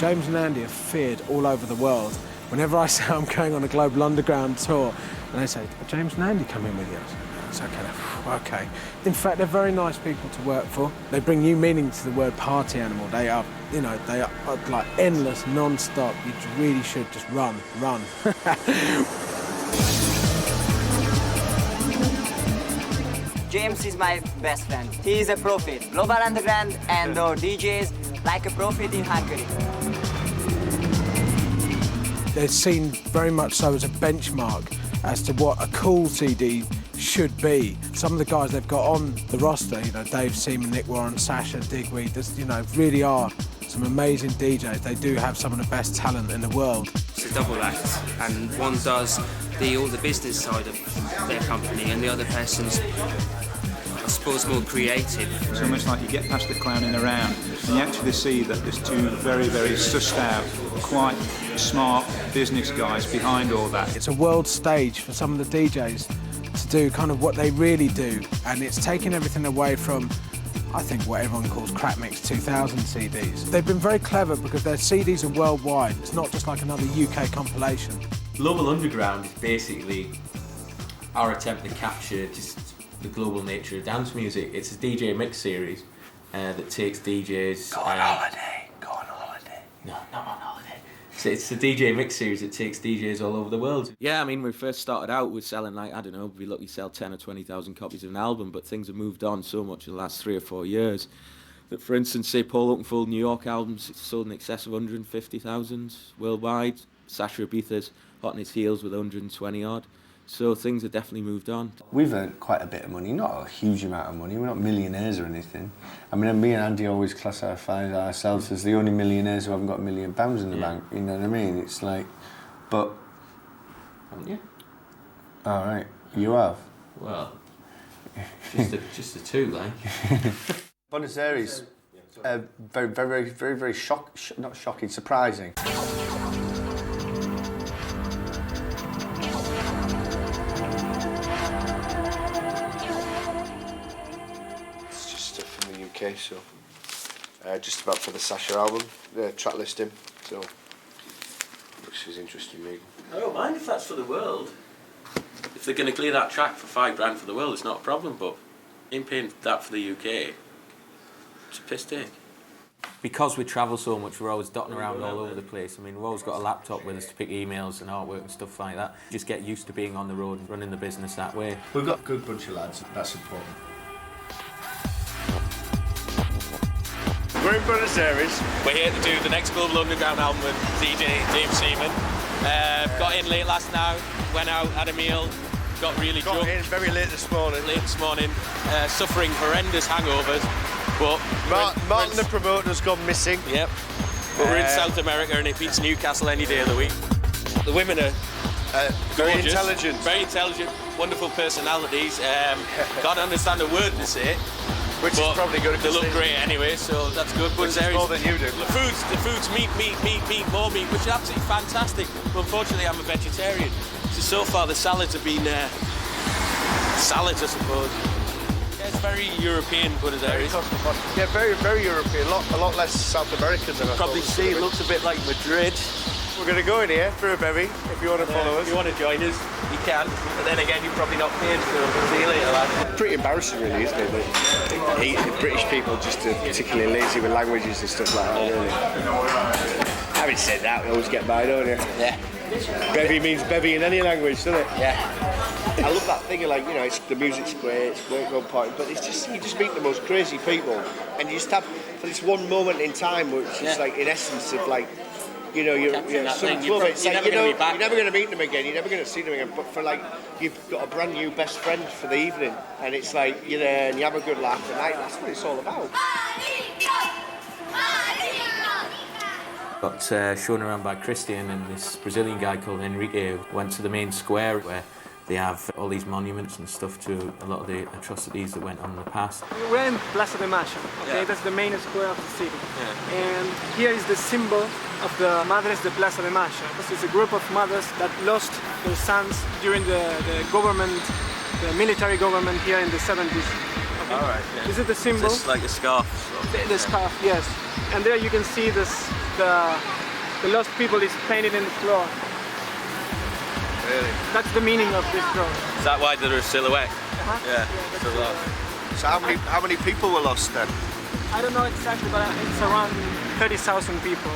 James and Andy are feared all over the world. Whenever I say I'm going on a Global Underground tour, and they say, James and Andy come in with you. It's okay. In fact, they're very nice people to work for. They bring new meaning to the word party animal. They are, they are like endless, non-stop. You really should just run. James is my best friend. He is a prophet. Global Underground and our DJs like a prophet in Hungary. They're seen very much so as a benchmark as to what a cool CD should be. Some of the guys they've got on the roster, Dave, Seaman, Nick Warren, Sasha, Digweed, really are some amazing DJs. They do have some of the best talent in the world. It's a double act, and one does all the business side of their company, and the other person's, I suppose, more creative. It's almost like you get past the clowning around, and you actually see that there's two very, very sussed out, quite smart business guys behind all that. It's a world stage for some of the DJs to do kind of what they really do, and it's taking everything away from, I think, what everyone calls Crap Mix 2000 CDs. They've been very clever because their CDs are worldwide. It's not just like another UK compilation. Global Underground is basically our attempt to capture just the global nature of dance music. It's a DJ mix series that takes DJs... Go on holiday. No, not on holiday. So it's a DJ mix series that takes DJs all over the world. Yeah, I mean, when we first started out, we're selling like, I don't know, we lucky sell 10 or 20,000 copies of an album, but things have moved on so much in the last 3 or 4 years that, for instance, say Paul Oakenfold New York albums, it's sold in excess of 150,000 worldwide. Sasha Ibiza's hot on his heels with 120 odd. So things have definitely moved on. We've earned quite a bit of money, not a huge amount of money. We're not millionaires or anything. I mean, me and Andy always classify ourselves as the only millionaires who haven't got £1 million in the bank. You know what I mean? It's like, but... Haven't you? All right, you have? Well, just the two, like. Buenos Aires, very not shocking, surprising. Okay, so just about for the Sasha album, the track listing, so which is interesting, me. I don't mind if that's for the world. If they're going to clear that track for £5 for the world, it's not a problem, but in paying that for the UK, it's a piss take. Because we travel so much, we're always dotting around all over the place. I mean, we've always got a laptop with us to pick emails and artwork and stuff like that. Just get used to being on the road and running the business that way. We've got a good bunch of lads, that's important. We're in Buenos Aires. We're here to do the next Global Underground album with DJ Dave Seaman. Got in late last night, went out, had a meal, got really drunk. Got in very late this morning. Suffering horrendous hangovers. But Martin the promoter's gone missing. Yep. But we're in South America and it beats Newcastle any day of the week. The women are very gorgeous, intelligent. Very intelligent, wonderful personalities. Can't understand a word they say. Which is probably good. They look great anyway, so that's good. Which is more than you do. The food's meat, more meat, which is absolutely fantastic. But unfortunately, I'm a vegetarian. So far, the salads have been salads, I suppose. Yeah, it's very European, Buenos Aires. Yeah, very European. A lot less South American than I Probably see it looks a bit like Madrid. We're going to go in here for a bevy, if you want to follow us. If you want to join us, you can. But then again, you're probably not paid, so see you later, lad. Pretty embarrassing, really, isn't it? That British people just are particularly lazy with languages and stuff like that, really. Having said that, we always get by, don't you? Yeah. Bevy means bevy in any language, doesn't it? Yeah. I love that thing of like, it's, the music's great, it's great going party, but it's just, you just meet the most crazy people, and you just have, for this one moment in time, which is like, in essence of like, you're some club, it's like, you're never going to meet them again, you're never going to see them again, but for like, you've got a brand new best friend for the evening, and it's like, you're there and you have a good laugh tonight, that's what it's all about. Got shown around by Christian and this Brazilian guy called Enrique, who went to the main square where they have all these monuments and stuff to a lot of the atrocities that went on in the past. We're in Plaza de Mayo, okay? Yeah. That's the main square of the city. Yeah. And here is the symbol of the Madres de Plaza de Mayo. It's a group of mothers that lost their sons during the military government here in the 70s. Okay? All right. Yeah. Is it the symbol? Is this like a scarf? The scarf, yes. And there you can see this the lost people is painted in the floor. Really? That's the meaning of this drawing. Is that why they're a silhouette? Yeah. So that. So how many people were lost then? I don't know exactly, but it's around 30,000 people.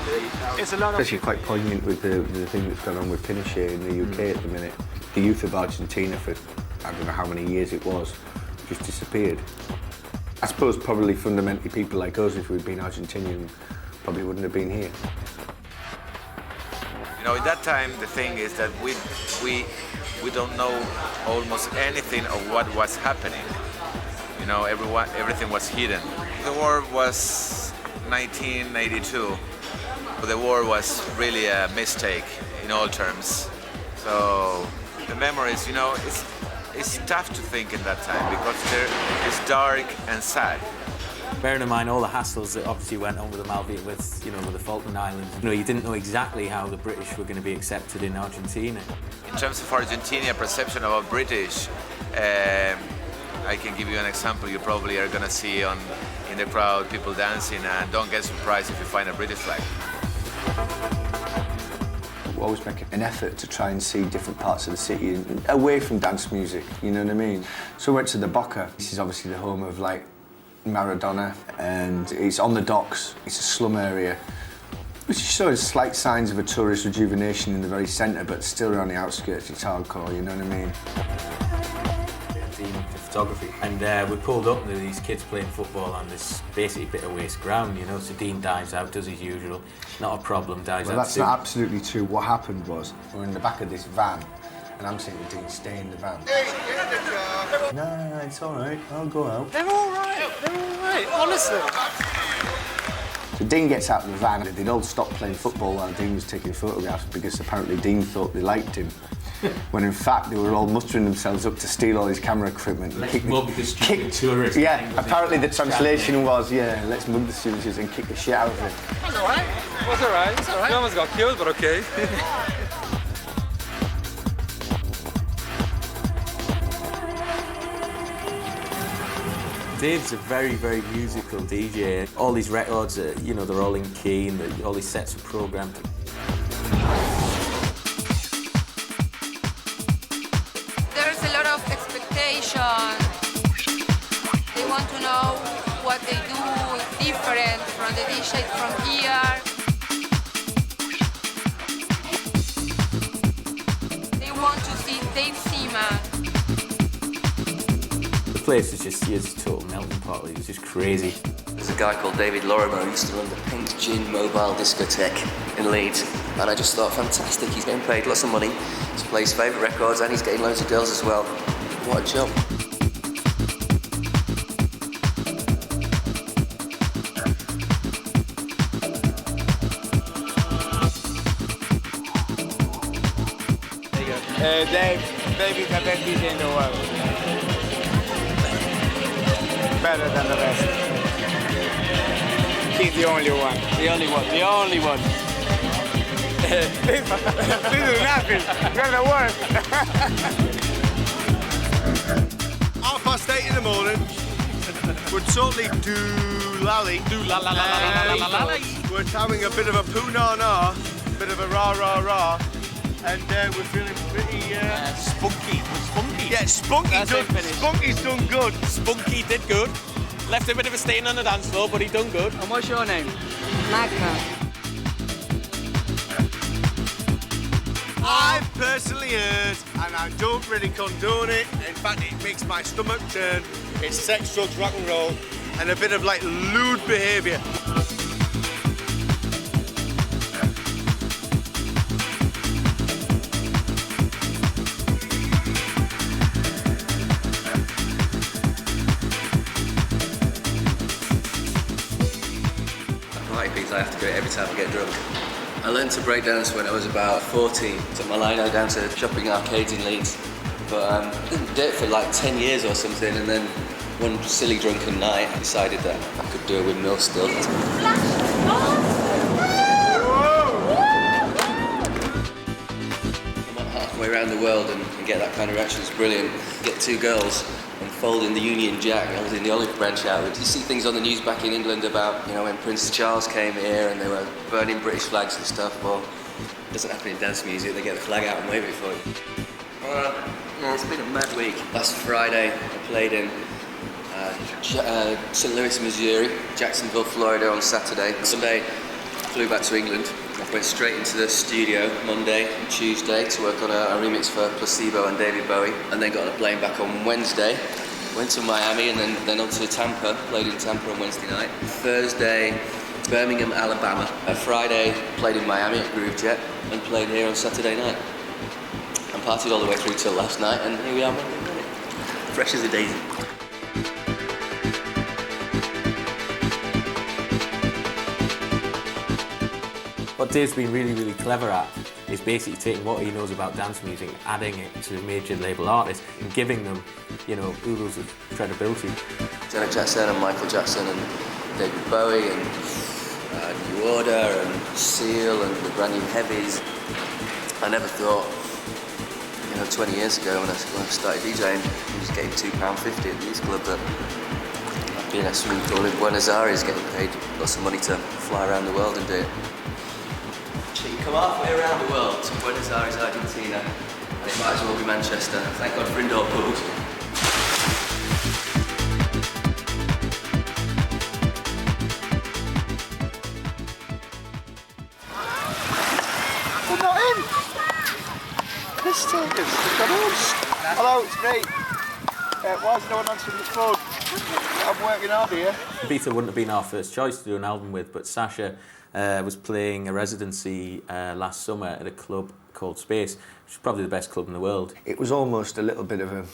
It's a lot of. It's actually quite poignant with the thing that's going on with Pinochet in the UK at the minute. The youth of Argentina for I don't know how many years it was, just disappeared. I suppose probably fundamentally people like us, if we'd been Argentinian, probably wouldn't have been here. You know, at that time, the thing is that we don't know almost anything of what was happening. You know, everything was hidden. The war was 1982. The war was really a mistake in all terms. So the memories, you know, it's tough to think in that time because it's dark and sad. Bearing in mind all the hassles that obviously went on with the with the Falkland Islands. You know, you didn't know exactly how the British were going to be accepted in Argentina. In terms of Argentina perception about British, I can give you an example. You probably are going to see in the crowd people dancing, and don't get surprised if you find a British flag. We always make an effort to try and see different parts of the city and away from dance music, you know what I mean? So we went to the Boca. This is obviously the home of like Maradona, and it's on the docks. It's a slum area, which shows slight signs of a tourist rejuvenation in the very centre, but still around the outskirts it's hardcore, you know what I mean? Photography, and we pulled up and there were these kids playing football on this basically bit of waste ground, you know. So Dean dives out, does his usual, not a problem, dives out. Well, that's not absolutely true. What happened was, we're in the back of this van, and I'm saying to Dean, stay in the van. No, it's all right, I'll go out. They're all right, honestly. So Dean gets out of the van, and they'd all stopped playing football while Dean was taking photographs because apparently Dean thought they liked him. When in fact they were all mustering themselves up to steal all his camera equipment and kick tourists. Yeah, apparently the translation was, let's mug the students and kick the shit out of it. That's all right. It was all right. It's all right. No one's got killed, but okay. Dave's a very, very musical DJ. All these records, they're all in key and all these sets are programmed. There's a lot of expectation. They want to know what they do different from the DJ from here. They want to see Dave Seaman. The place is just a total melting pot. It was just crazy. There's a guy called David Lorimer who used to run the Pink Gin mobile discotheque in Leeds, and I just thought, fantastic, he's getting paid lots of money to play his favourite records and he's getting loads of girls as well. What a job. There you go. Dave is the best DJ in the world. Better than the rest. He's the only one. The only one. The only one. This is nothing. You're the worst. 8:30 in the morning. We're totally do-lally. We're having a bit of a poo-na-na, bit of a rah-rah-rah, and we're feeling pretty... Spunky. Spunky. Yeah, Spunky's done good. Spunky did good. Left a bit of a stain on the dance floor, but he done good. And what's your name? Magna. I've personally heard, and I don't really condone it, in fact it makes my stomach turn, it's sex, drugs, rock and roll, and a bit of like lewd behaviour. I have to do it every time I get drunk. I learned to break dance when I was about 14. Took my lino down to shopping arcades in Leeds. But I didn't do it for like 10 years or something, and then one silly drunken night I decided that I could do a windmill still. I'm halfway around the world and get that kind of reaction is brilliant. Get two girls unfolding the Union Jack. I was in the olive branch outlet. You see things on the news back in England about, you know, when Prince Charles came here and they were burning British flags and stuff. Well, it doesn't happen in dance music. They get the flag out and wave it for you. Yeah, it's been a mad week. Last Friday, I played in St. Louis, Missouri, Jacksonville, Florida on Saturday. Sunday, flew back to England. I went straight into the studio Monday and Tuesday to work on a remix for Placebo and David Bowie, and then got on a plane back on Wednesday. Went to Miami and then on to Tampa, played in Tampa on Wednesday night. Thursday, Birmingham, Alabama. Friday, played in Miami at Groove Jet and played here on Saturday night. And partied all the way through till last night, and here we are Monday morning. Fresh as a daisy. What Dave's been really, really clever at is basically taking what he knows about dance music, adding it to major label artists and giving them, you know, oodles of credibility. Janet Jackson and Michael Jackson and David Bowie and New Order and Seal and the brand new Heavies. I never thought, you know, 20 years ago when I started DJing, I was getting £2.50 at these clubs, that being a swimming pool in Buenos Aires, getting paid lots of money to fly around the world and do it. You can come halfway around the world to Buenos Aires, Argentina, and it might as well be Manchester. Thank God for indoor pools. They're not in! This takers, they've got us. Hello, it's me. Why is no one answering the phone? I'm working hard here. Ibiza wouldn't have been our first choice to do an album with, but Sasha was playing a residency last summer at a club called Space, which is probably the best club in the world. It was almost a little bit of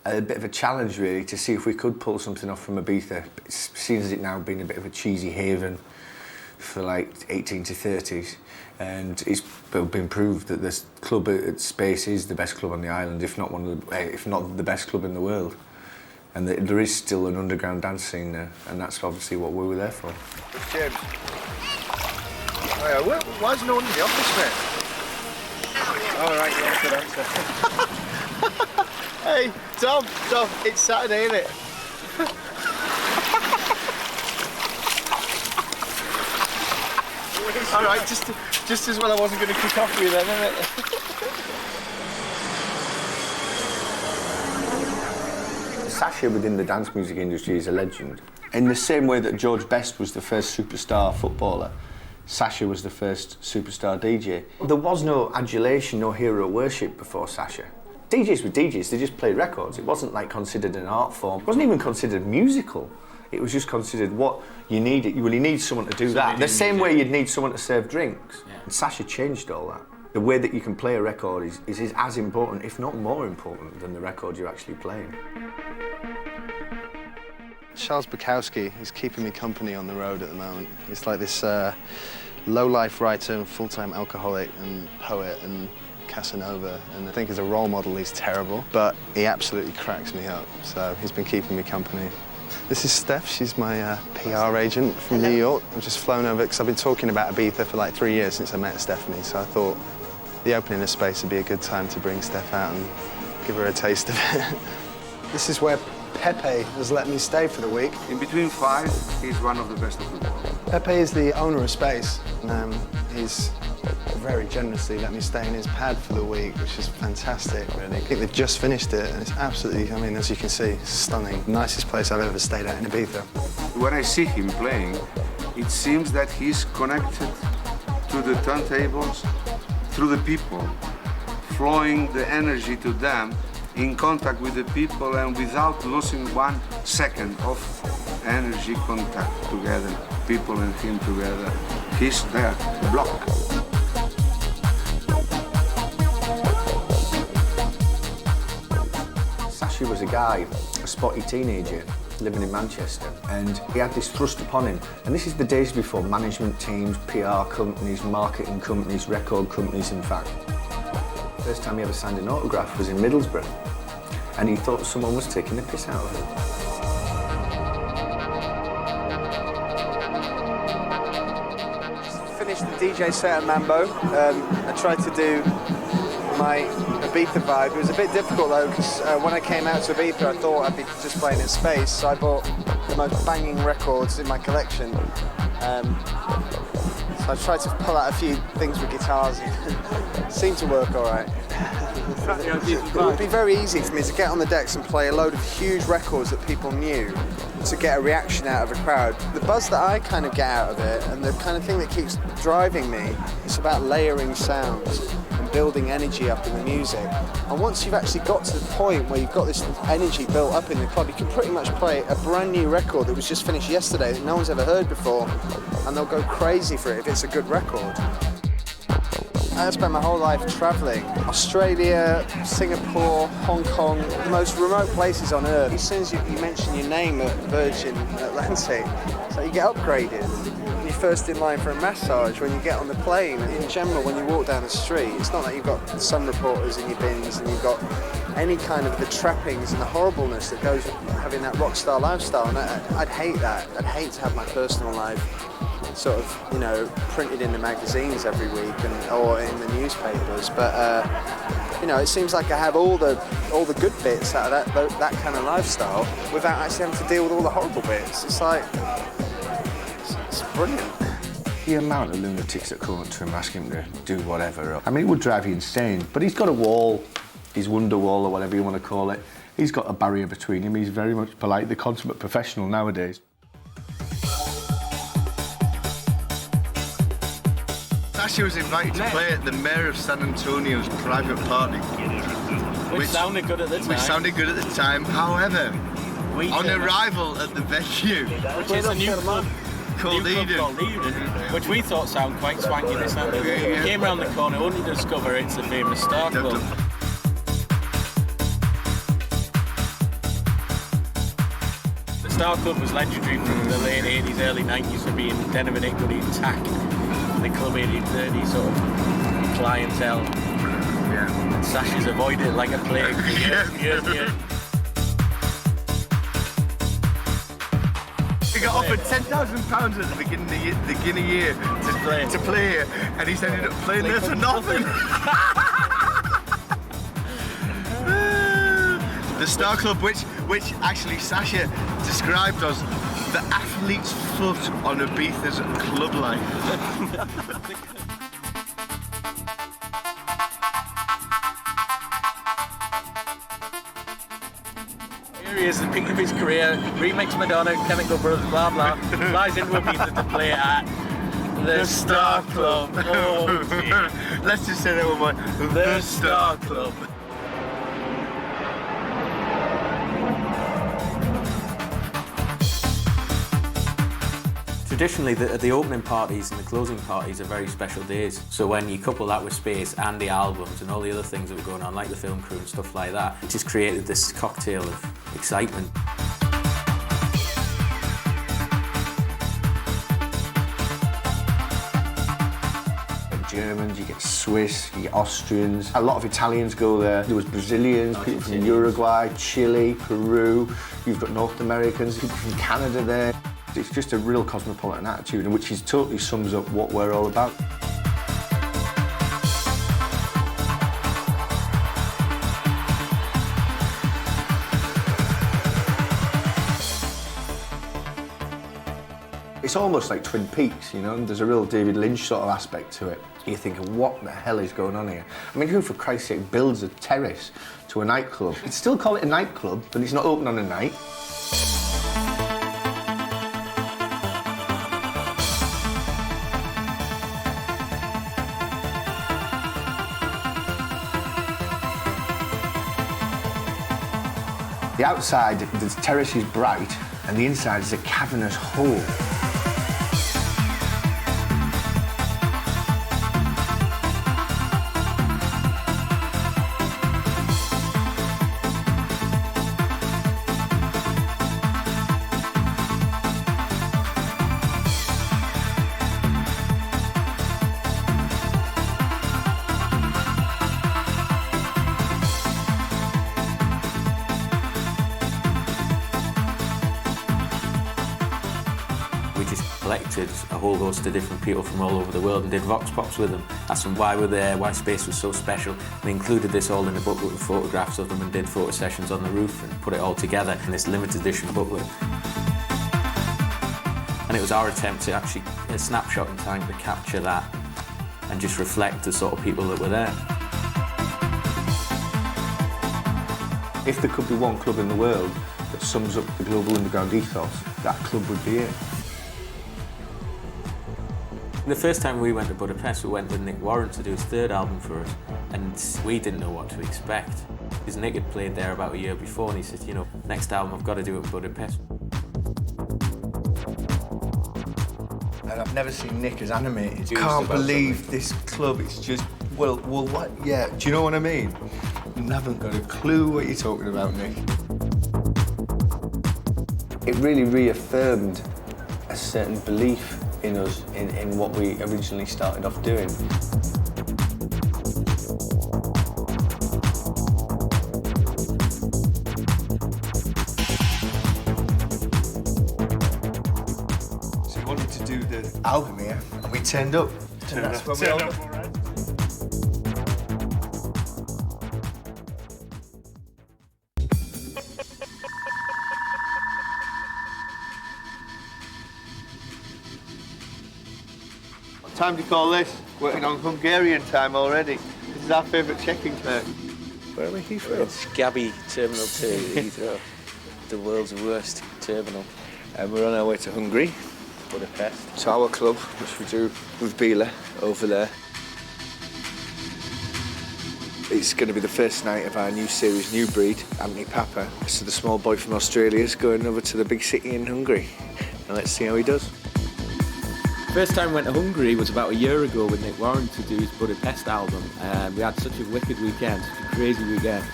a challenge, really, to see if we could pull something off from Ibiza. It seems as it now been a bit of a cheesy haven for like 18 to 30s, and it's been proved that this club at Space is the best club on the island, if not the best club in the world. And there is still an underground dance scene there, and that's obviously what we were there for. James. Oh, yeah, why is no one in the office, mate? All right, yeah, good answer. Hey, Tom, it's Saturday, isn't it? All right, just as well I wasn't going to kick off with you then, isn't it? Sasha within the dance music industry is a legend. In the same way that George Best was the first superstar footballer, Sasha was the first superstar DJ. There was no adulation, no hero worship before Sasha. DJs were DJs, they just played records. It wasn't like considered an art form. It wasn't even considered musical. It was just considered what you needed. You really need someone to do that. The same way you'd need someone to serve drinks. Yeah. And Sasha changed all that. The way that you can play a record is as important, if not more important, than the record you're actually playing. Charles Bukowski is keeping me company on the road at the moment. He's like this low-life writer and full-time alcoholic and poet and Casanova, and I think as a role model he's terrible, but he absolutely cracks me up, so he's been keeping me company. This is Steph, she's my PR agent from New York. I've just flown over because I've been talking about Ibiza for like 3 years since I met Stephanie, so I thought the opening of Space would be a good time to bring Steph out and give her a taste of it. This is where Pepe has let me stay for the week. In between five, he's one of the best of the world. Pepe is the owner of Space. He's very generously let me stay in his pad for the week, which is fantastic, really. I think they've just finished it, and it's absolutely, I mean, as you can see, it's stunning. Nicest place I've ever stayed at in Ibiza. When I see him playing, it seems that he's connected to the turntables through the people, flowing the energy to them, in contact with the people and without losing 1 second of energy contact together, people and him together. He's there, block. Sasha was a guy, a spotty teenager, living in Manchester, and he had this thrust upon him. And this is the days before management teams, PR companies, marketing companies, record companies, in fact. First time he ever signed an autograph was in Middlesbrough, and he thought someone was taking the piss out of him. Finished the DJ set at Mambo. I tried to do my Ibiza vibe. It was a bit difficult though, because when I came out to Ibiza, I thought I'd be just playing in space, so I bought the most banging records in my collection. So I tried to pull out a few things with guitars. It seemed to work all right. It would be very easy for me to get on the decks and play a load of huge records that people knew to get a reaction out of a crowd. The buzz that I kind of get out of it, and the kind of thing that keeps driving me, it's about layering sounds and building energy up in the music. And once you've actually got to the point where you've got this energy built up in the club, you can pretty much play a brand new record that was just finished yesterday that no one's ever heard before, and they'll go crazy for it if it's a good record. I spent my whole life travelling. Australia, Singapore, Hong Kong, the most remote places on earth. As soon as you mention your name at Virgin Atlantic, so you get upgraded. You're first in line for a massage when you get on the plane. In general, when you walk down the street, it's not like you've got sun reporters in your bins and you've got any kind of the trappings and the horribleness that goes with having that rock star lifestyle. And I'd hate that. I'd hate to have my personal life sort of, you know, printed in the magazines every week or in the newspapers. But you know, it seems like I have all the good bits out of that kind of lifestyle without actually having to deal with all the horrible bits. It's like, it's brilliant. The amount of lunatics that come up to him asking him to do whatever, I mean, it would drive you insane. But he's got a wall, his wonder wall or whatever you want to call it. He's got a barrier between him. He's very much polite, the consummate professional nowadays. Sasha was invited to play at the Mayor of San Antonio's private party. Which sounded good at the time. Which sounded good at the time. However, on arrival at the venue, which is a new club called Eden, which we thought sounded quite swanky. This night. We came around the corner only to discover it's the famous Star Club. The Star Club was legendary from the late 80s, early 90s for being den of iniquity, attack, the club 1830 sort of clientele. Yeah. And Sasha's avoided it like a plague for years. He got offered £10,000 at the beginning of the year to play here, and he's ended up playing there for nothing. The Star Club, which actually Sasha described as the athlete's foot on Ibiza's club life. Here he is, the peak of his career, remix Madonna, Chemical Brothers, blah blah, flies into Ibiza to play at the Star Club. Oh dear. Let's just say that one more. The Star Club. Traditionally, the opening parties and the closing parties are very special days. So when you couple that with space and the albums and all the other things that were going on, like the film crew and stuff like that, it just created this cocktail of excitement. You get Germans, you get Swiss, you get Austrians. A lot of Italians go there. There was Brazilians, people from Uruguay, Chile, Peru. You've got North Americans, people from Canada there. It's just a real cosmopolitan attitude, which is totally sums up what we're all about. It's almost like Twin Peaks, you know, and there's a real David Lynch sort of aspect to it. You're thinking, what the hell is going on here? I mean, who, for Christ's sake, builds a terrace to a nightclub? You'd still call it a nightclub, but it's not open on a night. The outside, the terrace is bright, and the inside is a cavernous hole. collected a whole host of different people from all over the world and did vox pops with them. Asked them why we're there, why space was so special. We included this all in a booklet with photographs of them and did photo sessions on the roof and put it all together in this limited edition booklet. And it was our attempt to actually, a snapshot in time, to capture that and just reflect the sort of people that were there. If there could be one club in the world that sums up the global underground ethos, that club would be it. The first time we went to Budapest, we went with Nick Warren to do his third album for us, and we didn't know what to expect. Because Nick had played there about a year before, and he said, you know, next album I've got to do it in Budapest. And I've never seen Nick as animated. Juiced Can't about believe something. this club, it's just, well, what? Yeah, do you know what I mean? You haven't got a clue what you're talking about, Nick. It really reaffirmed a certain belief in us, in what we originally started off doing. So we wanted to do the album here, and we turned up. And that's when we all... Time to call this. Working on Hungarian time already. This is our favourite checking place. Where are we from? It's Gabby Terminal 2, Heathrow. The world's worst terminal. And we're on our way to Hungary, Budapest. to our club, which we do with Bila over there. It's going to be the first night of our new series, New Breed, Anthony Papa. So the small boy from Australia is going over to the big city in Hungary. And let's see how he does. First time we went to Hungary was about a year ago with Nick Warren to do his Budapest album. We had such a wicked weekend, such a crazy weekend,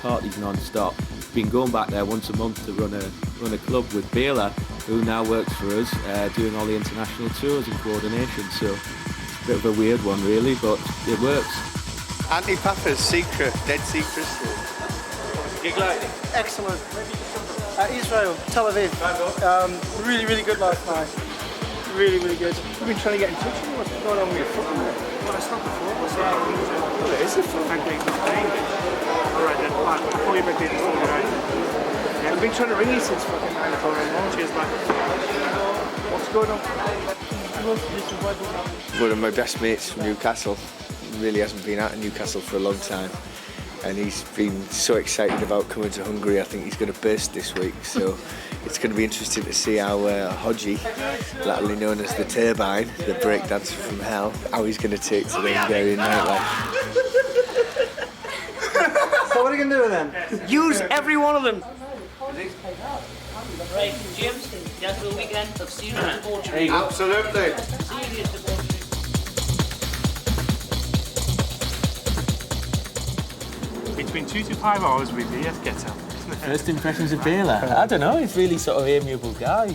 parties non-stop. Been going back there once a month to run a club with Bela, who now works for us, doing all the international tours and coordination. So it's a bit of a weird one really, but it works. Anthony Papa's secret, Dead Sea Crystal. Gig like? Excellent. Israel, Tel Aviv. Really, really good last night. Really, really good. We've been trying to get in touch with you. What's going on with your foot? Well, it's not the foot. What's that? Well, it is the foot. Pancake not playing it. All right, then. I'll call you back later. All right. Yeah, I've been trying to ring you since fucking 9 o'clock in the morning. Cheers, man. What's going on? One of my best mates from Newcastle. Really hasn't been out of Newcastle for a long time. And he's been so excited about coming to Hungary. I think he's going to burst this week. So it's going to be interesting to see how Hodgie, latterly known as the Turbine, the breakdancer from hell, how he's going to take to the Hungarian nightlife. So what are you going to do then? Use every one of them! Right, Jim, just a weekend of serious debauchery. Absolutely. Serious debauchery. Between 2 to 5 hours with the get up. First impressions of Bela? I don't know, he's really sort of amiable guy.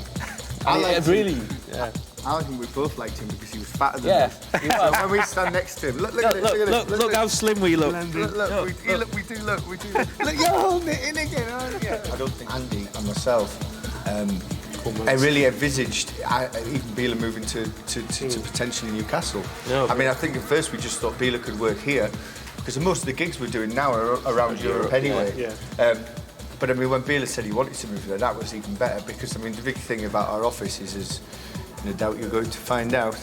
I like really, yeah. I think we both liked him because he was fatter than us. He was. When we stand next to him, look at this, look at this. Look how slim we look. Look, we do look. Look, you're holding it in again, aren't you? I don't think Andy and myself, I really envisaged even Bela moving to potentially Newcastle. No, I mean, I think at first we just thought Bela could work here because most of the gigs we're doing now are around Europe anyway. Yeah. But I mean, when Bela said he wanted to move there, that was even better because I mean, the big thing about our office is, as no doubt you're going to find out,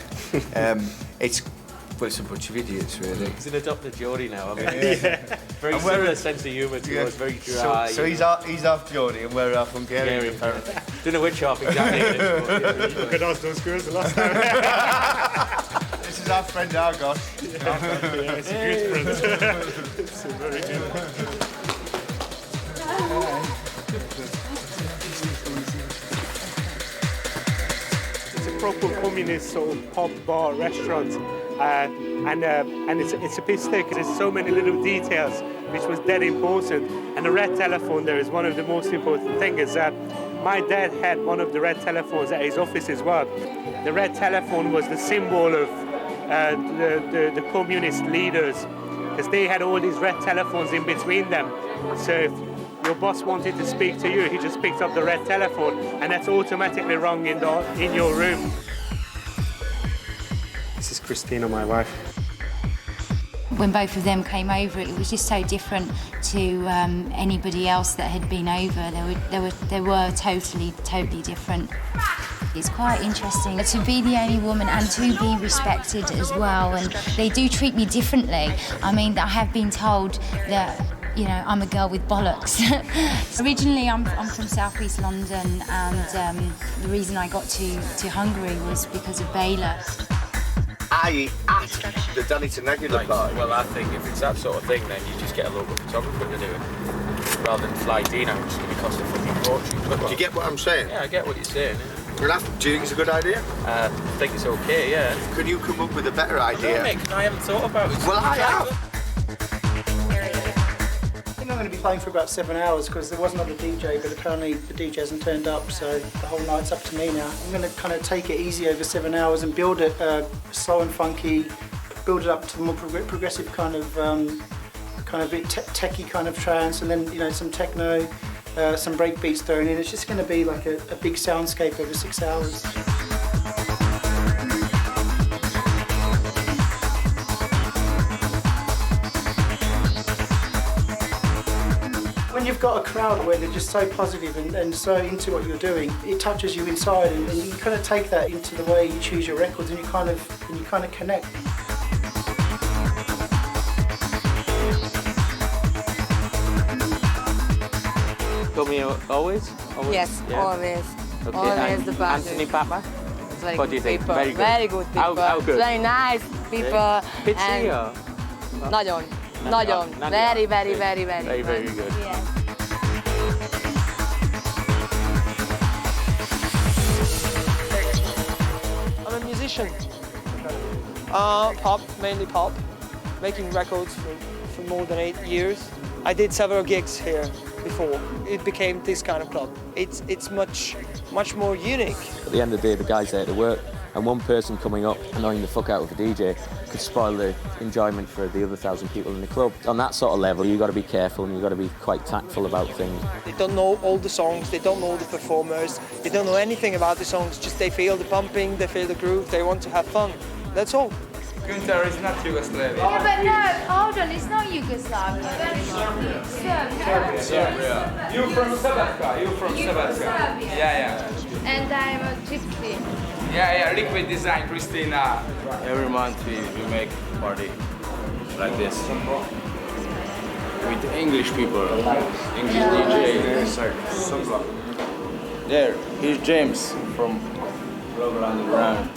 it's a bunch of idiots, really. He's an adopted Geordie now. I mean, very similar sense of humour to us, very dry. So he's half Geordie and we're half Hungarian, apparently. Don't know which half exactly it is. Look at us, those girls the last time. This is our friend Argos. Yeah, it's a good friend. It's a very good. It's a proper communist sort of pub, bar, restaurant, and it's a bit thick. There's so many little details which was dead important. And the red telephone there is one of the most important things. My dad had one of the red telephones at his office as well. The red telephone was the symbol of the communist leaders, because they had all these red telephones in between them. So if your boss wanted to speak to you, he just picked up the red telephone, and that's automatically rung in your room. Christina, my wife. When both of them came over, it was just so different to anybody else that had been over. They were totally different. It's quite interesting to be the only woman and to be respected as well. And they do treat me differently. I mean, I have been told that, you know, I'm a girl with bollocks. Originally, I'm from southeast London, and the reason I got to Hungary was because of Baylor. Are you at the Danny Tenagula party? Well, I think if it's that sort of thing, then you just get a local photographer to do it. Rather than fly Dino, which is going to cost a fucking fortune. Do you get what I'm saying? Yeah, I get what you're saying. Yeah. Do you think it's a good idea? I think it's okay, yeah. Can you come up with a better idea? No, mate, I haven't thought about it. Well, I have. I think I'm going to be playing for about 7 hours because there was another DJ, but apparently the DJ hasn't turned up, so the whole night's up to me now. I'm going to kind of take it easy over 7 hours and build it slow and funky, build it up to the more progressive kind of techie kind of trance, and then, you know, some techno, some break beats thrown in. It's just going to be like a big soundscape over 6 hours. When you've got a crowd where they're just so positive and so into what you're doing, it touches you inside, and you kind of take that into the way you choose your records, and you kind of connect. Come here always? Yes, yeah. always. Okay. Always the best. Anthony Papa? It's very What good do you think? people. Very good. Very good people. How good? It's very nice people. Pitsy or? Nagyon. Very, very, very, very, very good. Yeah. I'm a musician. Pop, mainly pop. Making records for more than 8 years. I did several gigs here before. It became this kind of club. It's much more unique. At the end of the day, the guy's there to work, and one person coming up annoying the fuck out of a DJ could spoil the enjoyment for the other 1,000 people in the club. On that sort of level, you've got to be careful and you've got to be quite tactful about things. They don't know all the songs, they don't know the performers, they don't know anything about the songs, just they feel the pumping, they feel the groove, they want to have fun. That's all. Günther is not Yugoslavia. Yeah, but no, hold on, it's not Yugoslavia. Serbia. You from Sabatka? You from Sabatka? Serbia. Yeah. And I'm a gypsy. Yeah, liquid design, Christina. Every month we make a party like this. With English people, English DJ. There, here's James from Global Underground.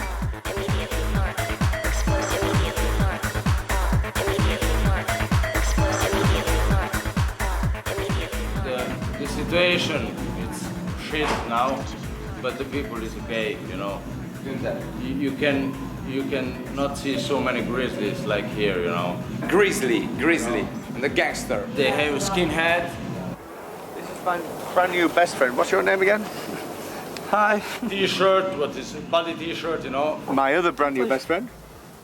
The situation is shit now, but the people is okay, you know. You can not see so many grizzlies like here, you know. Grizzly, and the gangster. They have a skinhead. This is my brand new best friend. What's your name again? Hi. T-shirt, what is it? Body T-shirt, you know. My other brand new best friend,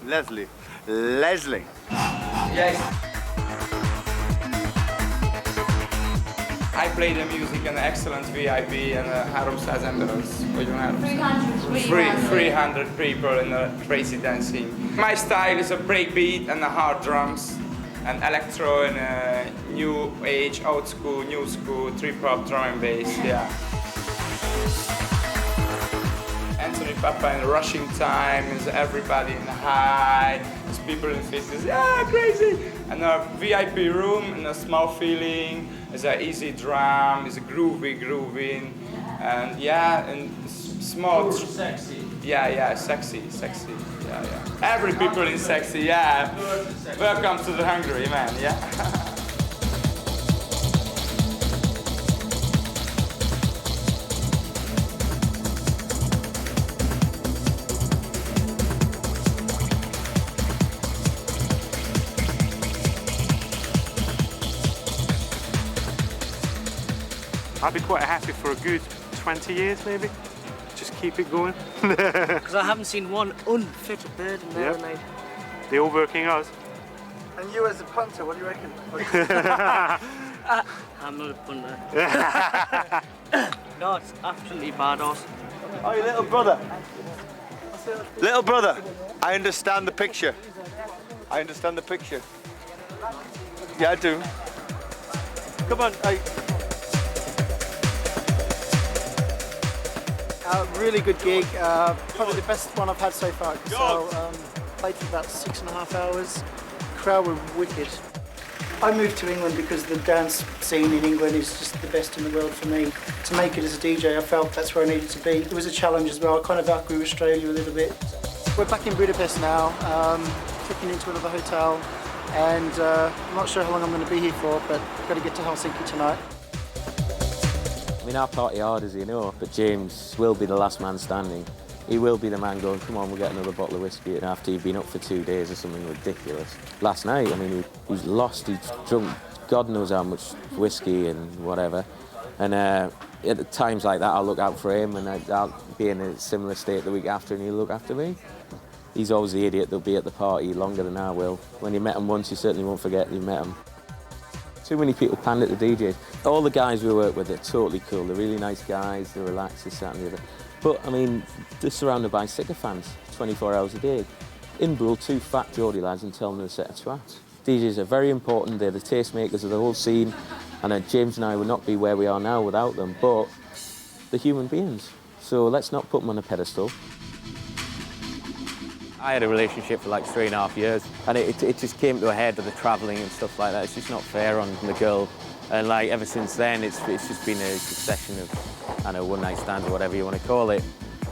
Leslie. Yes. I play the music and excellent VIP and 300 embers. 300 people in a crazy dancing. My style is a breakbeat and a hard drums and electro and new age, old school, new school, trip-hop, drum and bass, yeah. Anthony Papa in rushing time, is everybody in high, there's people in faces, yeah, crazy! And a VIP room and a small feeling, it's an easy drum, it's a grooving, and yeah, and small. Sexy. Yeah, sexy, yeah. Every people in sexy, yeah. Welcome to the Hungary, man, yeah. I'd be quite happy for a good 20 years, maybe. Just keep it going. Because I haven't seen one unfit bird in there, mate. They're all working hours. And you as a punter, what do you reckon? I'm not a punter. No, it's absolutely badass. Oh, your little brother. Little brother, I understand the picture. I understand the picture. Yeah, I do. Come on, hey. Really good gig. Probably the best one I've had so far. So, played for about 6.5 hours. Crowd were wicked. I moved to England because the dance scene in England is just the best in the world for me. To make it as a DJ, I felt that's where I needed to be. It was a challenge as well. I kind of outgrew Australia a little bit. We're back in Budapest now, checking into another hotel, and I'm not sure how long I'm going to be here for, but I've got to get to Helsinki tonight. I mean, I party hard, as you know, but James will be the last man standing. He will be the man going, come on, we'll get another bottle of whiskey, and after you've been up for 2 days or something ridiculous. Last night, I mean, he's lost, he's drunk God knows how much whiskey and whatever. And at times like that, I'll look out for him, and I'll be in a similar state the week after, and he'll look after me. He's always the idiot that'll be at the party longer than I will. When you met him once, you certainly won't forget you met him. Too many people panned at the DJs. All the guys we work with are totally cool. They're really nice guys, they're relaxed, this, that and the other. But, I mean, they're surrounded by sycophants 24 hours a day. Inbrule 2 fat Geordie lads and tell them they're a set of twats. DJs are very important, they're the tastemakers of the whole scene, and James and I would not be where we are now without them, but they're human beings. So let's not put them on a pedestal. I had a relationship for like 3.5 years, and it just came to a head of the travelling and stuff like that. It's just not fair on the girl. And like ever since then, it's just been a succession of, I don't know, one-night stands or whatever you want to call it.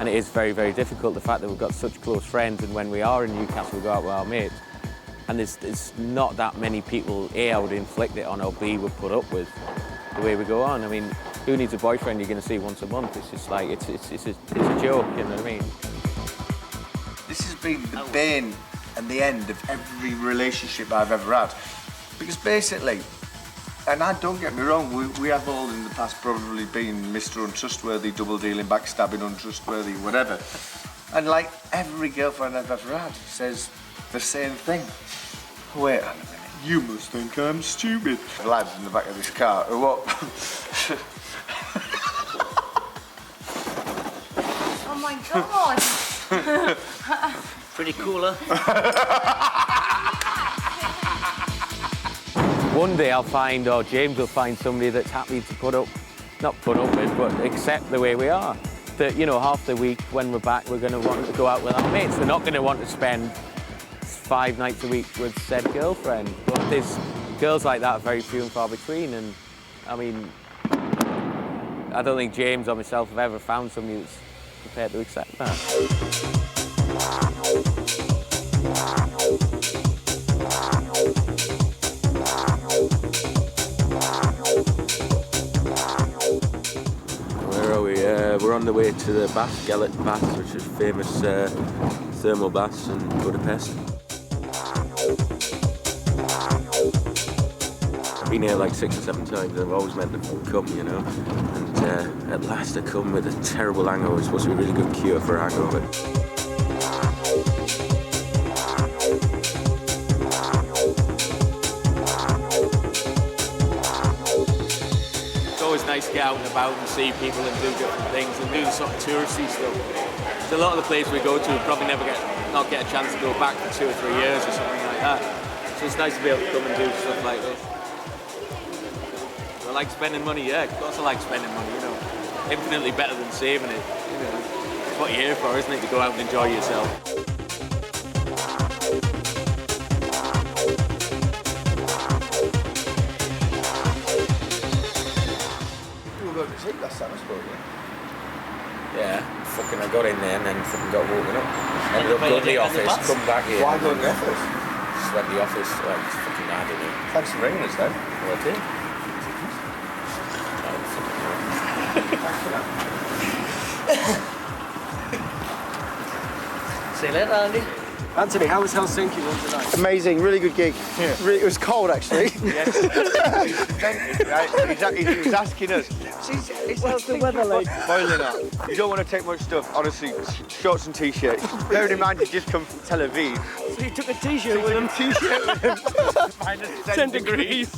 And it is very, very difficult, the fact that we've got such close friends, and when we are in Newcastle, we go out with our mates. And there's not that many people, A, I would inflict it on, or B, would put up with the way we go on. I mean, who needs a boyfriend you're going to see once a month? It's just like, it's a joke, you know what I mean? This has been the bane and the end of every relationship I've ever had. Because basically, and don't get me wrong, we have all in the past probably been Mr. Untrustworthy, double-dealing, backstabbing, untrustworthy, whatever. And like every girlfriend I've ever had says the same thing. Wait a minute, you must think I'm stupid. The lads in the back of this car, what? Oh my God. Pretty cool, huh? One day I'll find, or James will find somebody that's happy to not put up with, but accept the way we are. That, you know, half the week when we're back, we're going to want to go out with our mates. We're not going to want to spend 5 nights a week with said girlfriend. But there's girls like that are very few and far between, and I mean, I don't think James or myself have ever found somebody that's prepared to accept that. Where are we? We're on the way to the bath, Gallet Bath, which is famous thermal baths in Budapest. I've been here like 6 or 7 times. I've always meant to come, you know. And at last I come with a terrible hangover. It's supposed to be a really good cure for a hangover. It's always nice to get out and about and see people and do different things and do the sort of touristy stuff. So a lot of the places we go to, we probably not get a chance to go back for 2 or 3 years or something like that. So it's nice to be able to come and do stuff like this. I like spending money, yeah, of course I like spending money, you know. Infinitely better than saving it, you know. It's what you're here for, isn't it, to go out and enjoy yourself. You were going to sleep last time, I suppose, Yeah, fucking I got in there and then fucking got woken up. Ended up going to the office, come back here. Why go to the office? Just went to the office, like, fucking I don't know. Thanks for ringing us then. Well, I did. See you later, Andy. Anthony, how was Helsinki tonight? Amazing, really good gig. Yeah. It was cold actually. Yes. He's asking us. What's the weather like? Boiling up. You don't want to take much stuff, honestly. Shorts and t-shirts. Bearing in mind, you just come from Tel Aviv. So you took a t-shirt with him. T-shirt with him. Minus 10 degrees.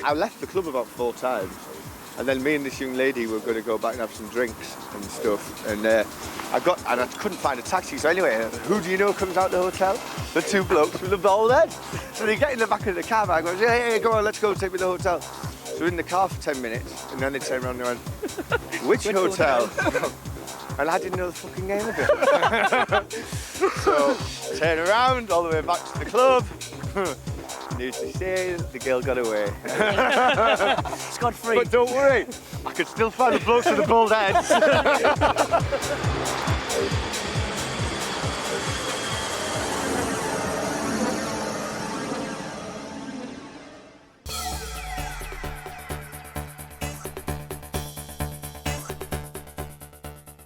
I left the club about 4 times. And then me and this young lady were going to go back and have some drinks and stuff. And I couldn't find a taxi. So anyway, who do you know comes out the hotel? The two blokes with the bald head. So they get in the back of the car. I go, hey, go on, let's go, take me to the hotel. So we're in the car for 10 minutes, and then they turn around and went, which hotel? And I didn't know the fucking name of it. So turn around all the way back to the club. News to say, the girl got away. Scot-free. But don't worry, I could still find the blokes with the bald heads.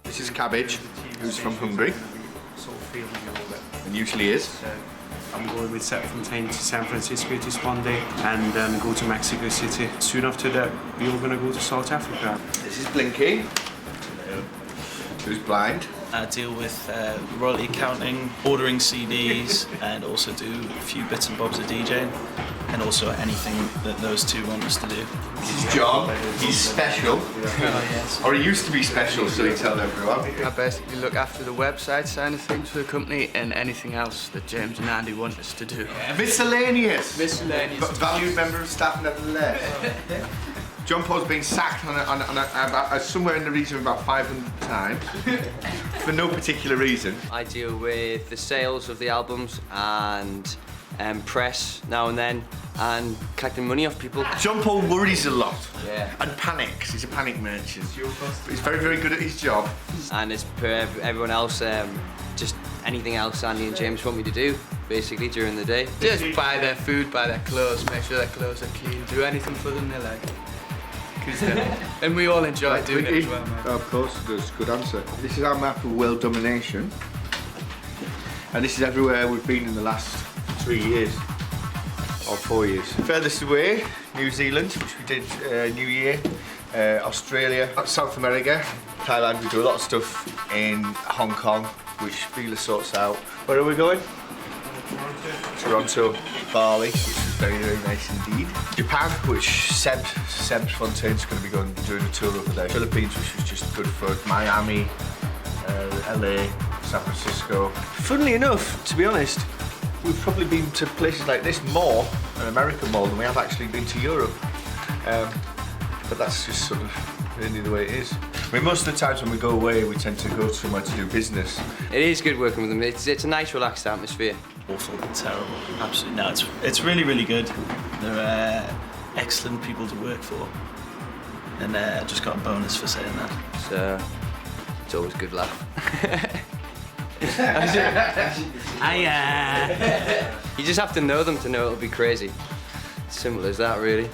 This is Cabbage, who's from Hungary, and usually is. I'm going with 7 to San Francisco this Monday and then go to Mexico City. Soon after that, we're all going to go to South Africa. This is Blinky, who's blind. I deal with royalty accounting, ordering CDs, and also do a few bits and bobs of DJing, and also anything that those two want us to do. This is John. He's special. Oh, yes. Or he used to be special, so he tell everyone. I basically look after the website side of things for the company and anything else that James and Andy want us to do. Miscellaneous. Miscellaneous. But valued member of staff nevertheless. John Paul's been sacked on somewhere in the region of about 500 times for no particular reason. I deal with the sales of the albums and press now and then and collecting money off people. John Paul worries a lot. Yeah. And panics. He's a panic merchant. He's very, very good at his job. And as per everyone else, just anything else Andy and James want me to do, basically, during the day. Just buy their food, buy their clothes, make sure their clothes are clean, do anything for them they like. And we all enjoy doing it as well, man. Of course, that's a good answer. This is our map of world domination. And this is everywhere we've been in the last 3 years. Or 4 years. Furthest away, New Zealand, which we did New Year. Australia, South America, Thailand. We do a lot of stuff in Hong Kong, which Fila sorts out. Where are we going? Toronto, Bali, which is very, very nice indeed. Japan, which Seb Fontaine's going to be doing a tour over there. Philippines, which was just good fun. Miami, LA, San Francisco. Funnily enough, to be honest, we've probably been to places like this more, and America more, than we have actually been to Europe. But that's just sort of really the way it is. I mean, most of the times when we go away, we tend to go somewhere to do business. It is good working with them. It's a nice, relaxed atmosphere. Awful, terrible, absolutely no. It's really, really good. They're excellent people to work for, and I just got a bonus for saying that. So it's always good laugh. You just have to know them to know it'll be crazy. Simple as that, really.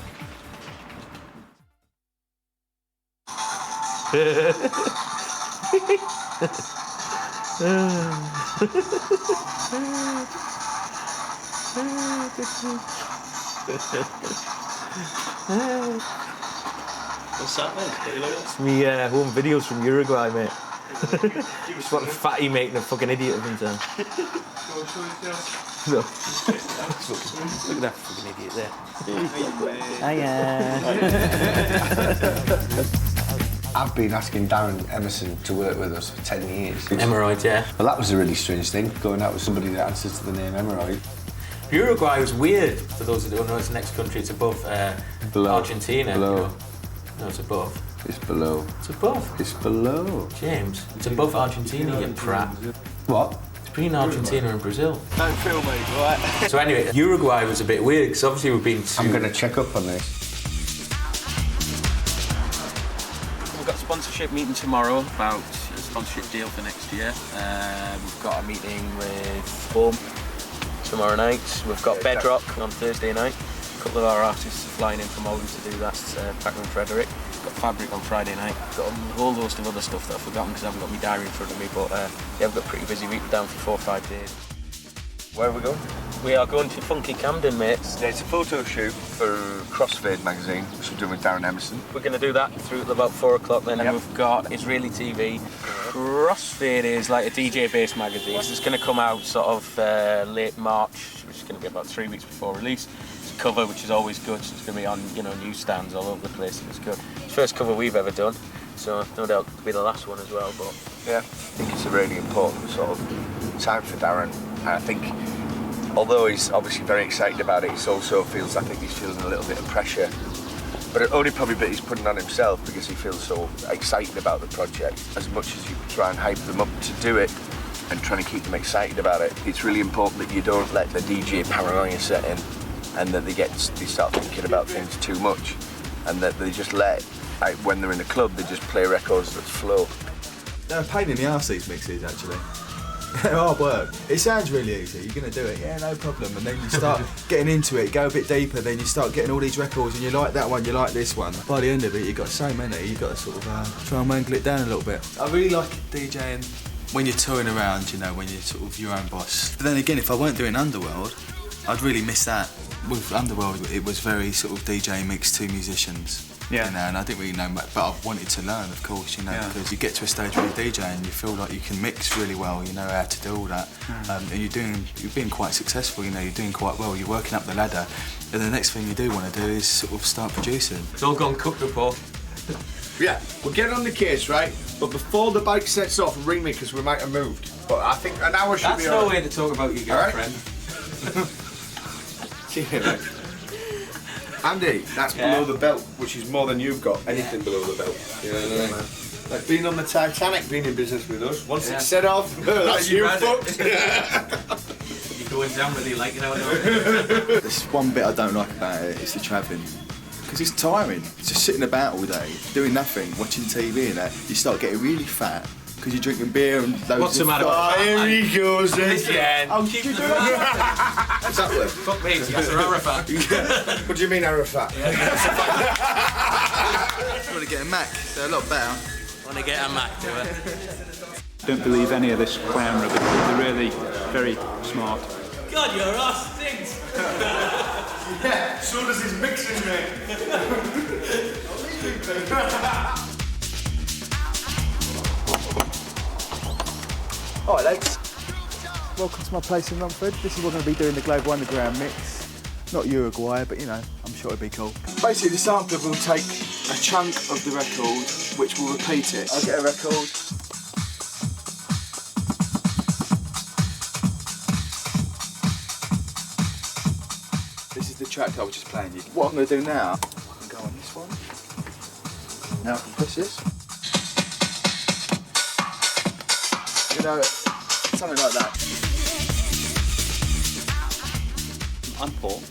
What's that, mate? It's me home videos from Uruguay, mate. Just what a fatty making a fucking idiot of himself. Look at that fucking idiot there. I've been asking Darren Emerson to work with us for 10 years. Emerald, yeah. Well, that was a really strange thing, going out with somebody that answers to the name Emerald. Uruguay was weird, for those who don't know. It's the next country. It's above Argentina. Below. You know. No, it's above. It's below. It's above. It's below. James, it's above Argentina, you prat. What? It's between Argentina and Brazil. Don't film me, right? So anyway, Uruguay was a bit weird, because obviously we've been to... I'm going to check up on this. We've got a sponsorship meeting tomorrow about a sponsorship deal for next year. We've got a meeting with Home tomorrow night. We've got Bedrock on Thursday night. A couple of our artists are flying in from Holland to do that. Packer and Frederick. Got Fabric on Friday night. Got a whole host of other stuff that I've forgotten because I haven't got my diary in front of me. But yeah, we've got a pretty busy week. We're down for 4 or 5 days. Where are we going? We are going to Funky Camden, mates. Yeah, it's a photo shoot for Crossfade magazine, which we're doing with Darren Emerson. We're going to do that through till about 4 o'clock then. Yep. And we've got Israeli TV. Crossfade is like a DJ-based magazine. So it's going to come out sort of late March, which is going to be about 3 weeks before release. cover, which is always good. So it's going to be on, you know, newsstands all over the place. It's good. First cover we've ever done, so no doubt it'll be the last one as well. But yeah, I think it's a really important sort of time for Darren. And I think, although he's obviously very excited about it, he also feels, I think he's feeling a little bit of pressure. But it only probably bit he's putting on himself because he feels so excited about the project. As much as you try and hype them up to do it and trying to keep them excited about it, it's really important that you don't let the DJ paranoia set in and that they start thinking about things too much and that they just let, like when they're in the club, they just play records that flow. They're a pain in the arse, these mixes, actually. Hard work. It sounds really easy. You're going to do it, yeah, no problem. And then you start getting into it, go a bit deeper, then you start getting all these records and you like that one, you like this one. By the end of it, you've got so many, you've got to sort of try and wangle it down a little bit. I really like DJing when you're touring around, you know, when you're sort of your own boss. But then again, if I weren't doing Underworld, I'd really miss that. With Underworld, it was very sort of DJ mixed to musicians. Yeah. You know, and I didn't really know much, but I wanted to learn, of course, you know, because you get to a stage where you're DJing and you feel like you can mix really well, you know how to do all that, and you're being quite successful, you know, you're doing quite well, you're working up the ladder, and the next thing you do want to do is sort of start producing. It's all gone cooked up, Paul. Yeah, we're getting on the case, right? But before the bike sets off, ring me because we might have moved. But I think an hour should be That's no way to talk about your girlfriend. See you, mate. Andy, that's below the belt, which is more than you've got. Anything below the belt. You know what I mean? Like being on the Titanic, being in business with us. Once it's set off, that's you fucked. You're going down whether you like it or not. There's one bit I don't like about it, it's the travelling. Because it's tiring. Just sitting about all day, doing nothing, watching TV and that. You start getting really fat. Because you're drinking beer and loads What's the matter? Here he goes again. Oh, did you do that? What's that word? Fuck me, that's a Arafat. What do you mean Arafat? You want to get a Mac, they're a lot better. Want to get a Mac, do it? Don't believe any of this clown rubbish. They're really very smart. God, your ass stinks. Yeah, so does his mixing, mate. Alright, lads. Welcome to my place in Romford. This is what we're going to be doing the Global Underground mix. Not Uruguay, but you know, I'm sure it'll be cool. Basically, the sampler will take a chunk of the record, which will repeat it. I'll get a record. This is the track I was just playing you. What I'm going to do now, I can go on this one. Now I can press this. You know, something like that. I'm Paul,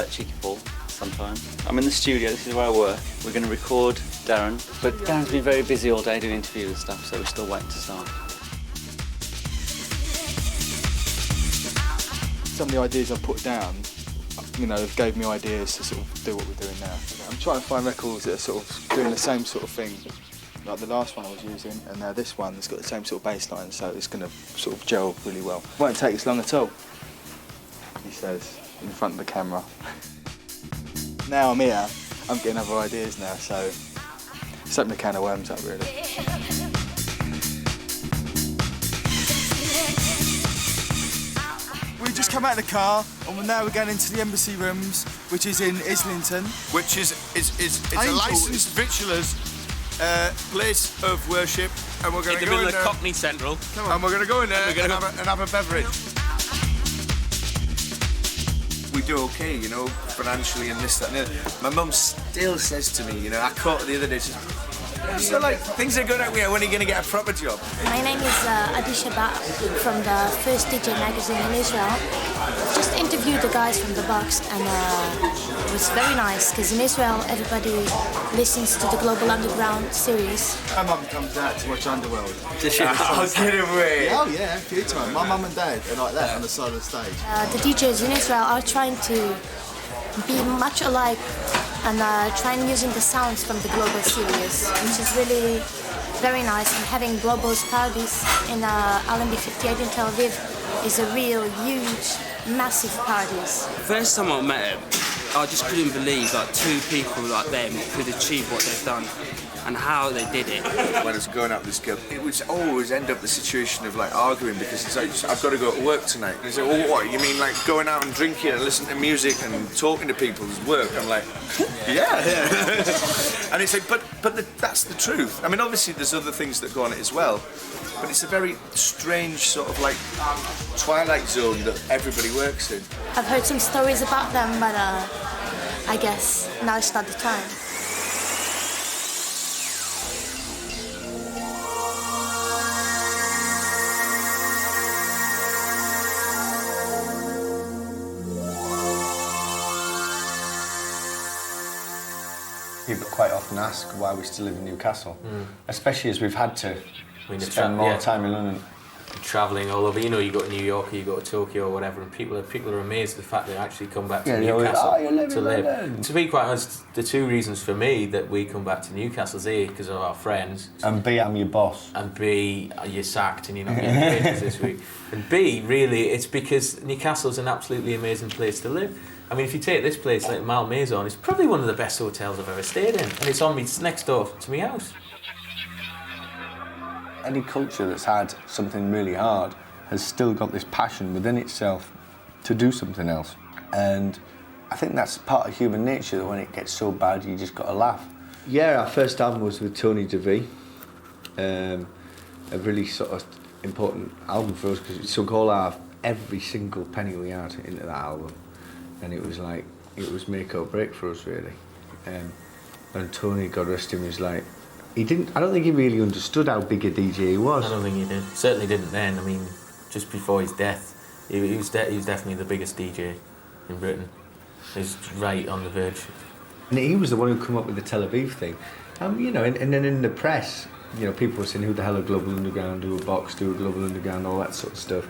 Cheeky Paul, sometimes. I'm in the studio, this is where I work. We're going to record Darren, but Darren's been very busy all day doing interviews and stuff, so we're still waiting to start. Some of the ideas I've put down, you know, gave me ideas to sort of do what we're doing now. I'm trying to find records that are sort of doing the same sort of thing. Like the last one I was using, and now this one has got the same sort of bass line, so it's going to sort of gel really well. Won't take us long at all, he says, in front of the camera. Now I'm here, I'm getting other ideas now, so it's opening a can of worms up, really. We just come out of the car, and now we're going into the embassy rooms, which is in Islington. Which is a licensed victualler's place of worship, and we're going to go in there. Cockney Central. And we're going to go in there and have a beverage. We do okay, you know, financially and this, that, and the other. My mum still says to me, you know, I caught her the other day, she says, so like, things are good out here, when are you going to get a proper job? My name is Adisha Bhatt from the First DJ magazine in Israel. Just interviewed the guys from the box, and it was very nice because in Israel everybody listens to the Global Underground series. My mum comes out to watch Underworld. Does she? Oh, get away! Oh yeah, a few times. My mum and dad are like that on the side of the stage. The DJs in Israel are trying to be much alike and trying using the sounds from the Global series, which is really very nice. And having Global's parties in Allenby 58 in Tel Aviv is a real huge, massive parties. First time I met him, I just couldn't believe that two people like them could achieve what they've done and how they did it. When I was going out with this girl, it would always end up the situation of like arguing because it's like, I've got to go to work tonight. And he's like, well, what, you mean like going out and drinking and listening to music and talking to people is work? I'm like, yeah. And it's like, but that's the truth. I mean, obviously there's other things that go on it as well, but it's a very strange sort of like twilight zone that everybody works in. I've heard some stories about them, but I guess now it's not the time. People quite often ask why we still live in Newcastle, especially as we've had to spend more time in London. Travelling all over, you know, you go to New York or you go to Tokyo or whatever, and people are amazed at the fact they actually come back to Newcastle to live. To be quite honest, the two reasons for me that we come back to Newcastle is A, because of our friends, and B, I'm your boss, and B, you're sacked and you're not getting wages this week, and B, really, it's because Newcastle's an absolutely amazing place to live. I mean, if you take this place like Malmaison, it's probably one of the best hotels I've ever stayed in, and it's next door to my house. Any culture that's had something really hard has still got this passion within itself to do something else. And I think that's part of human nature, that when it gets so bad, you just got to laugh. Yeah, our first album was with Tony DeVee, a really sort of important album for us because it took every single penny we had into that album. And it was like, it was make or break for us, really. And Tony, God rest him, was like, I don't think he really understood how big a DJ he was. I don't think he did. Certainly didn't then. I mean, just before his death, he was definitely the biggest DJ in Britain. He was right on the verge. And he was the one who came up with the Tel Aviv thing. You know, and then in the press, you know, people were saying, who the hell are Global Underground, do a box, do a Global Underground, all that sort of stuff.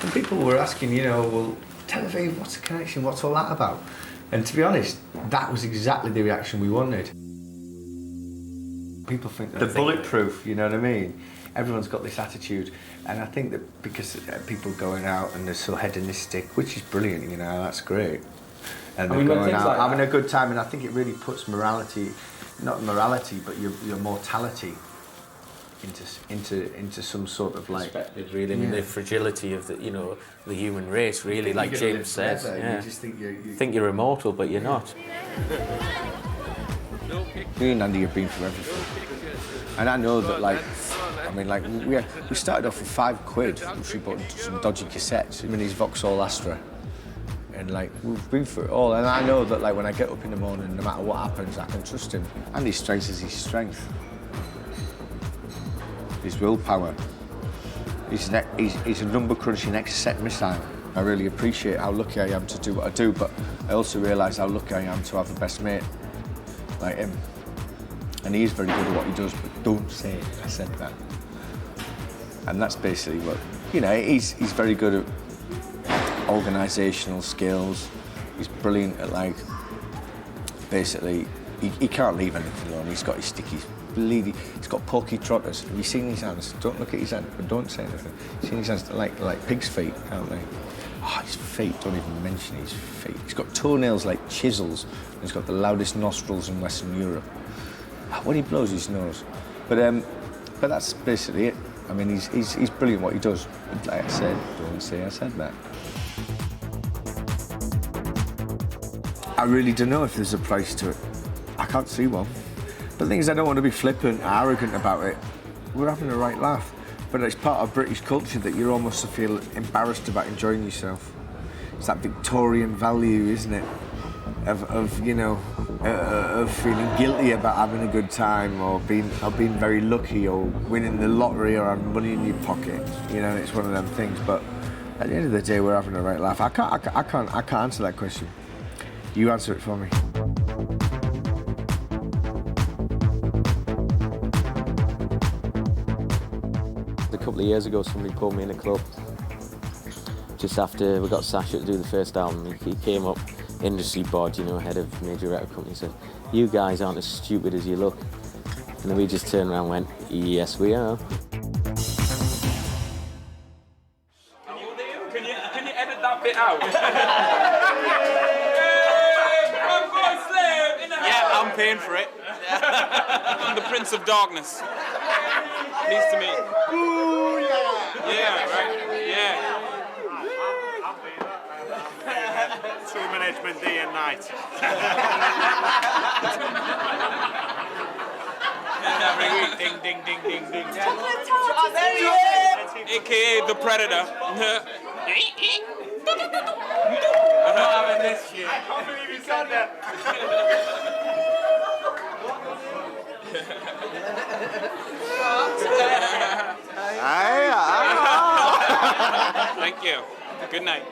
And people were asking, you know, well, Tel Aviv, what's the connection, what's all that about? And to be honest, that was exactly the reaction we wanted. People think that they're bulletproof, you know what I mean? Everyone's got this attitude, and I think that because people going out and they're so hedonistic, which is brilliant, you know, that's great. And they're going out, having a good time, and I think it really puts morality, not morality, but your mortality into some sort of like perspective, really. I mean, the fragility of the, you know, the human race, really, like James says. Yeah. You just think you're immortal, but you're not. Me and Andy have been through everything, and I know that, like, I mean, like, we started off with £5, which we bought some dodgy cassettes, even his Vauxhall Astra, and like, we've been through it all, and I know that, like, when I get up in the morning, no matter what happens, I can trust him. Andy's strength is his strength, his willpower. He's a number-crunching ex-set missile. I really appreciate how lucky I am to do what I do, but I also realise how lucky I am to have the best mate like him. And he is very good at what he does, but don't say I said that. And that's basically what, you know, he's very good at organisational skills. He's brilliant at, like, basically, he can't leave anything alone. He's got his stickies. He's got porky trotters. Have you seen his hands? Don't look at his hand, but don't say anything. You've seen his hands like pig's feet, aren't they? Oh, his feet, don't even mention his feet. He's got toenails like chisels, and he's got the loudest nostrils in Western Europe. When he blows his nose. But that's basically it. I mean, he's brilliant what he does. But like I said, don't say I said that. I really don't know if there's a price to it. I can't see one. But the thing is, I don't want to be flippant or arrogant about it. We're having a right laugh. But it's part of British culture that you're almost to feel embarrassed about enjoying yourself. It's that Victorian value, isn't it? Of you know, of feeling guilty about having a good time, or being very lucky, or winning the lottery, or having money in your pocket. You know, it's one of them things. But at the end of the day, we're having a right laugh. I can't answer that question. You answer it for me. A couple of years ago, somebody pulled me in a club just after we got Sasha to do the first album. He came up, industry bod, you know, head of major record company, said, "You guys aren't as stupid as you look." And then we just turned around and went, "Yes, we are." Can you edit that bit out? paying for it. I'm the Prince of Darkness. Nice to meet you. Yeah, right? Yeah. Tour management day and night. Every week, ding, ding, ding, ding, ding. Chocolate Todd, there he is! AKA the Predator. I'm not having this shit. I can't believe you said that. Thank you. Good night.